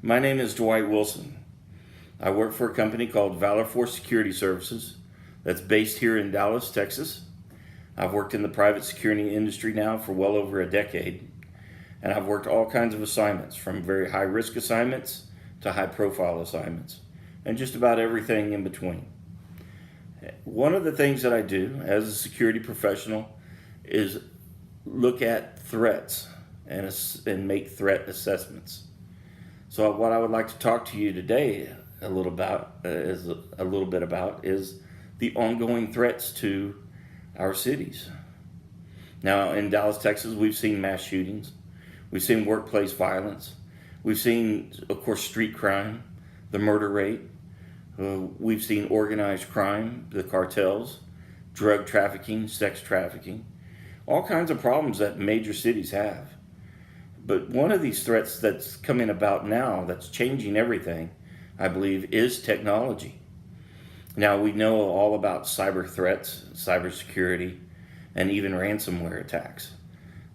My name is Dwight Wilson. I work for a company called Valor Force Security Services that's based here in Dallas, Texas. I've worked in the private security industry now for well over a decade, and I've worked all kinds of assignments, from very high risk assignments to high profile assignments, and just about everything in between. One of the things that I do as a security professional is look at threats and make threat assessments. So what I would like to talk to you today a little bit about is the ongoing threats to our cities. Now in Dallas, Texas, we've seen mass shootings, we've seen workplace violence, we've seen, of course, street crime, the murder rate, we've seen organized crime, the cartels, drug trafficking, sex trafficking, all kinds of problems that major cities have. But one of these threats that's coming about now, that's changing everything, I believe, is technology. Now, we know all about cyber threats, cybersecurity, and even ransomware attacks.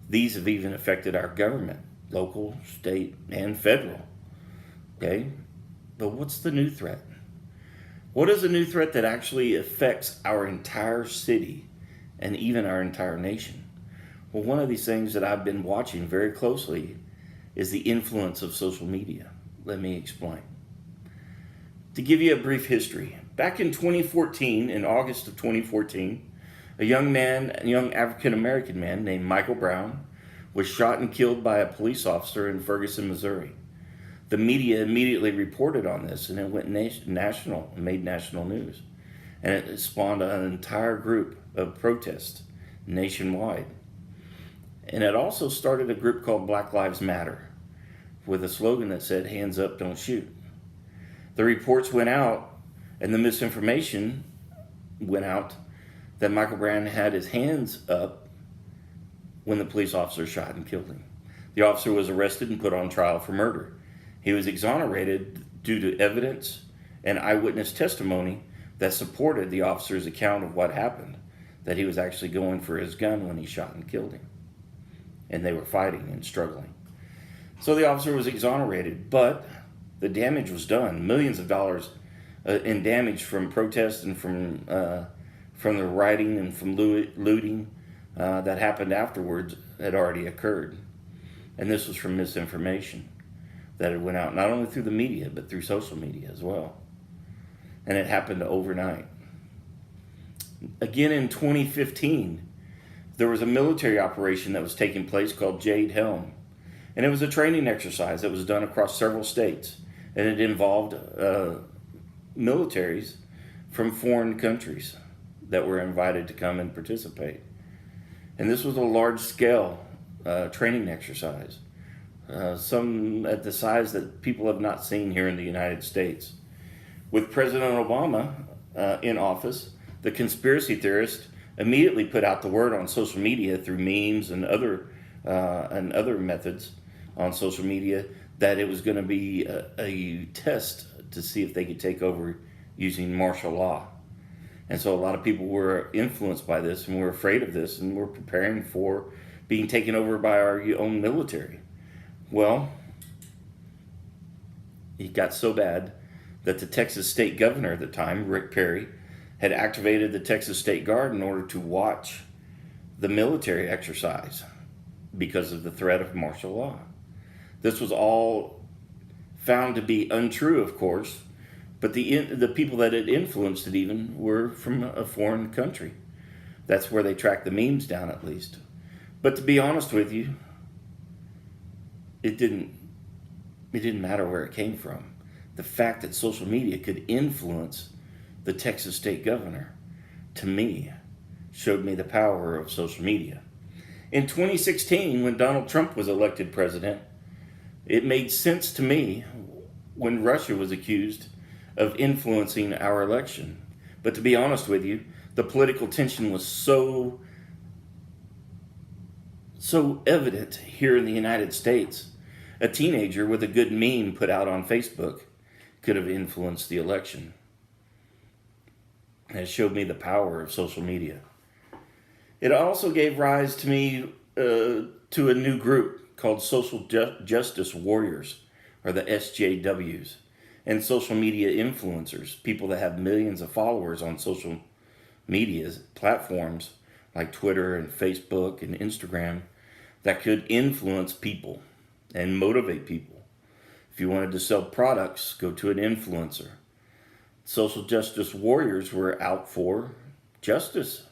These have even affected our government, local, state, and federal. Okay? But what's the new threat? What is a new threat that actually affects our entire city and even our entire nation? Well, one of these things that I've been watching very closely is the influence of social media. Let me explain. To give you a brief history, back in 2014, in August of 2014, a young African-American man named Michael Brown was shot and killed by a police officer in Ferguson, Missouri. The media immediately reported on this, and it went national, made national news. And it spawned an entire group of protests nationwide. And it also started a group called Black Lives Matter with a slogan that said, "Hands up, don't shoot." The reports went out, and the misinformation went out that Michael Brown had his hands up when the police officer shot and killed him. The officer was arrested and put on trial for murder. He was exonerated due to evidence and eyewitness testimony that supported the officer's account of what happened, that he was actually going for his gun when he shot and killed him. And they were fighting and struggling. So the officer was exonerated, but the damage was done. Millions of dollars in damage from protests and from the rioting and from looting that happened afterwards had already occurred. And this was from misinformation that had went out, not only through the media, but through social media as well. And it happened overnight. Again in 2015, there was a military operation that was taking place called Jade Helm. And it was a training exercise that was done across several states. And it involved militaries from foreign countries that were invited to come and participate. And this was a large-scale training exercise, some at the size that people have not seen here in the United States. With President Obama in office, the conspiracy theorists immediately put out the word on social media through memes and other methods on social media that it was going to be a test to see if they could take over using martial law. And so a lot of people were influenced by this and were afraid of this and were preparing for being taken over by our own military. Well, it got so bad that the Texas state governor at the time, Rick Perry, had activated the Texas State Guard in order to watch the military exercise because of the threat of martial law. This was all found to be untrue, of course, but the people that had influenced it even were from a foreign country. That's where they tracked the memes down, at least. But to be honest with you, it didn't matter where it came from. The fact that social media could influence the Texas state governor, to me, showed me the power of social media. In 2016, when Donald Trump was elected president, it made sense to me when Russia was accused of influencing our election. But to be honest with you, the political tension was so evident here in the United States. A teenager with a good meme put out on Facebook could have influenced the election. And it showed me the power of social media. It also gave rise to me to a new group called Social Justice Warriors, or the SJWs, and social media influencers, people that have millions of followers on social media platforms like Twitter and Facebook and Instagram that could influence people and motivate people. If you wanted to sell products, go to an influencer. Social justice warriors were out for justice.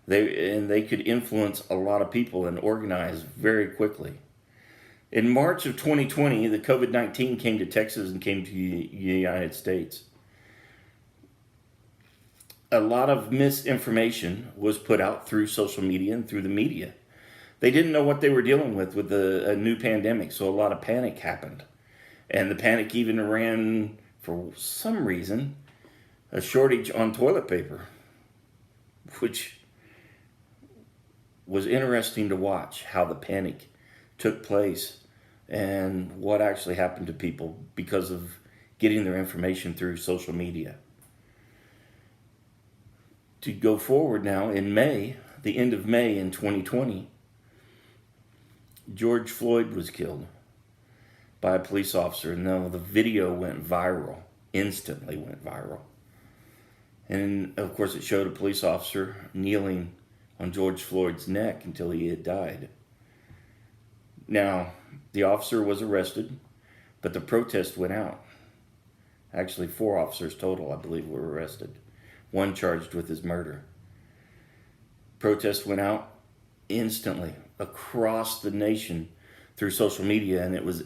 They could influence a lot of people and organize very quickly. In March of 2020, the COVID-19 came to Texas and came to the United States. A lot of misinformation was put out through social media and through the media. They didn't know what they were dealing with a new pandemic, so a lot of panic happened. And the panic even ran, for some reason, a shortage on toilet paper, which was interesting to watch how the panic took place and what actually happened to people because of getting their information through social media. To go forward now, in May, the end of May in 2020, George Floyd was killed by a police officer. And now the video went viral, instantly went viral. And of course it showed a police officer kneeling on George Floyd's neck until he had died. Now, the officer was arrested, but the protest went out. Actually, 4 officers total, I believe, were arrested. 1 charged with his murder. Protest went out instantly across the nation through social media, and it was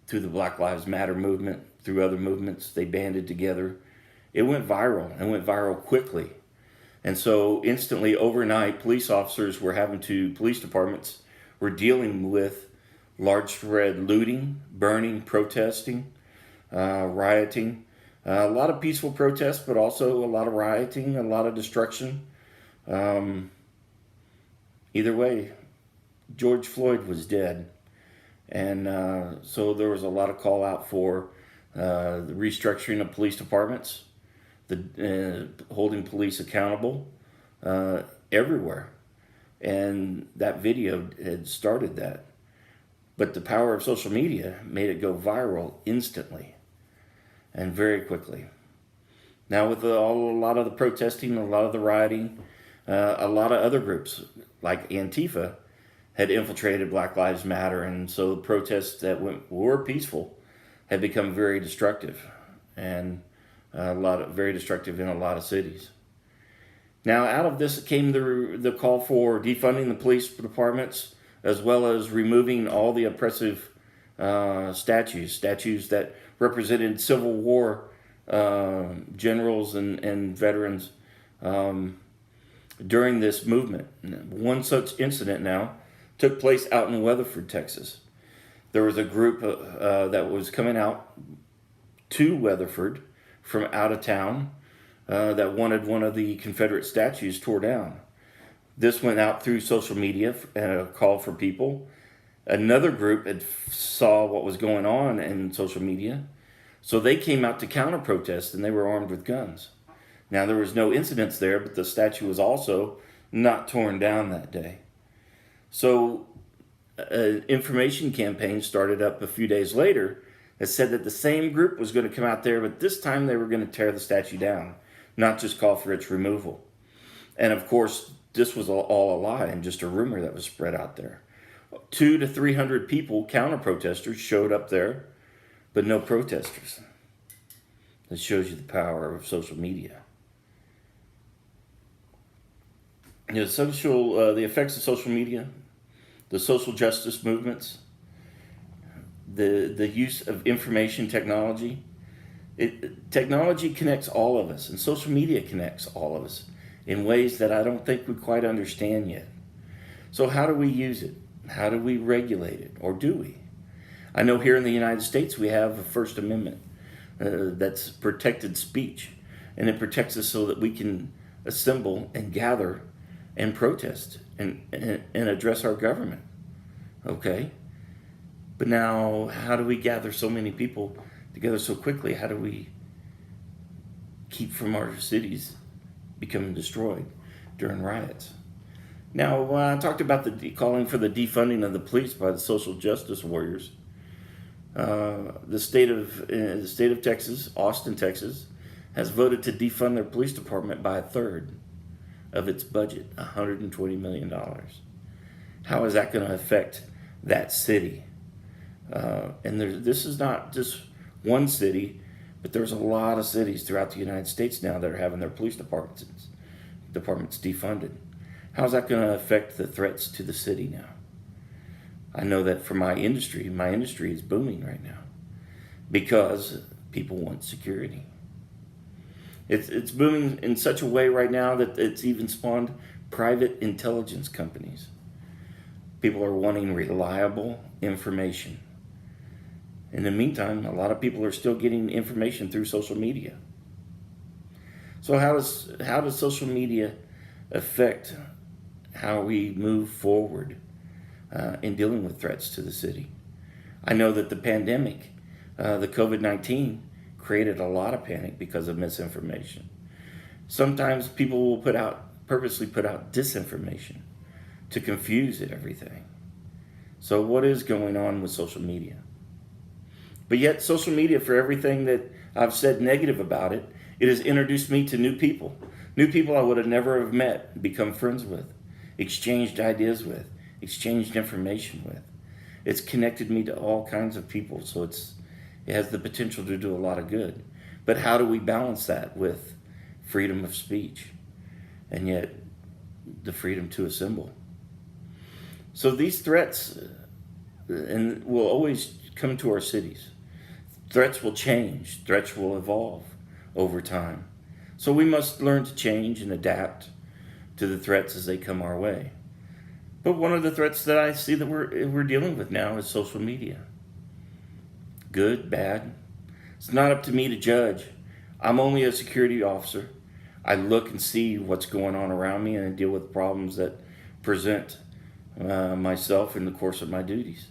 through the Black Lives Matter movement, through other movements. They banded together. It went viral, and went viral quickly. And so instantly, overnight, police departments were dealing with large spread looting, burning, protesting, rioting. A lot of peaceful protests, but also a lot of rioting, a lot of destruction. Either way, George Floyd was dead. And so there was a lot of call out for the restructuring of police departments, the holding police accountable everywhere. And that video had started that. But the power of social media made it go viral instantly and very quickly. Now with a lot of the protesting, a lot of the rioting, a lot of other groups like Antifa had infiltrated Black Lives Matter, and so the protests that were peaceful had become very destructive, and very destructive in a lot of cities. Now out of this came the call for defunding the police departments, as well as removing all the oppressive statues that represented Civil War generals and veterans during this movement. One such incident now took place out in Weatherford, Texas. There was a group that was coming out to Weatherford from out of town that wanted one of the Confederate statues tore down. This went out through social media and a call for people. Another group had saw what was going on in social media, so they came out to counter-protest, and they were armed with guns. Now, there was no incidents there, but the statue was also not torn down that day. So an information campaign started up a few days later that said that the same group was going to come out there, but this time they were going to tear the statue down, not just call for its removal. And of course, this was all a lie and just a rumor that was spread out there. 200 to 300 people, counter-protesters, showed up there, but no protesters. That shows you the power of social media. The effects of social media, the social justice movements, the use of information technology. Technology connects all of us, and social media connects all of us in ways that I don't think we quite understand yet. So how do we use it? How do we regulate it? Or do we? I know here in the United States we have a First Amendment that's protected speech, and it protects us so that we can assemble and gather and protest and address our government. Okay? But now, how do we gather so many people together so quickly? How do we keep from our cities becoming destroyed during riots? Now, when I talked about calling for the defunding of the police by the social justice warriors, the state of Texas, Austin, Texas, has voted to defund their police department by a third of its budget, $120 million. How is that going to affect that city? And this is not just one city, but there's a lot of cities throughout the United States now that are having their police departments defunded. How's that going to affect the threats to the city now? I know that for my industry is booming right now because people want security. It's booming in such a way right now that it's even spawned private intelligence companies. People are wanting reliable information. In the meantime, a lot of people are still getting information through social media. So how does social media affect how we move forward in dealing with threats to the city? I know that the pandemic, the COVID-19, created a lot of panic because of misinformation. Sometimes people will purposely put out disinformation to confuse everything. So what is going on with social media? But yet social media, for everything that I've said negative about it, it has introduced me to new people I would have never have met, become friends with, exchanged ideas with, exchanged information with. It's connected me to all kinds of people, so it has the potential to do a lot of good. But how do we balance that with freedom of speech and yet the freedom to assemble? So these threats will always come to our cities. Threats will change. Threats will evolve over time. So we must learn to change and adapt to the threats as they come our way. But one of the threats that I see that we're dealing with now is social media. Good, bad. It's not up to me to judge. I'm only a security officer. I look and see what's going on around me and deal with problems that present myself in the course of my duties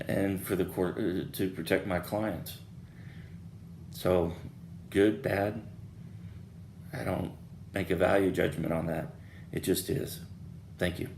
and for to protect my clients. So, good, bad, I don't make a value judgment on that. It just is. Thank you.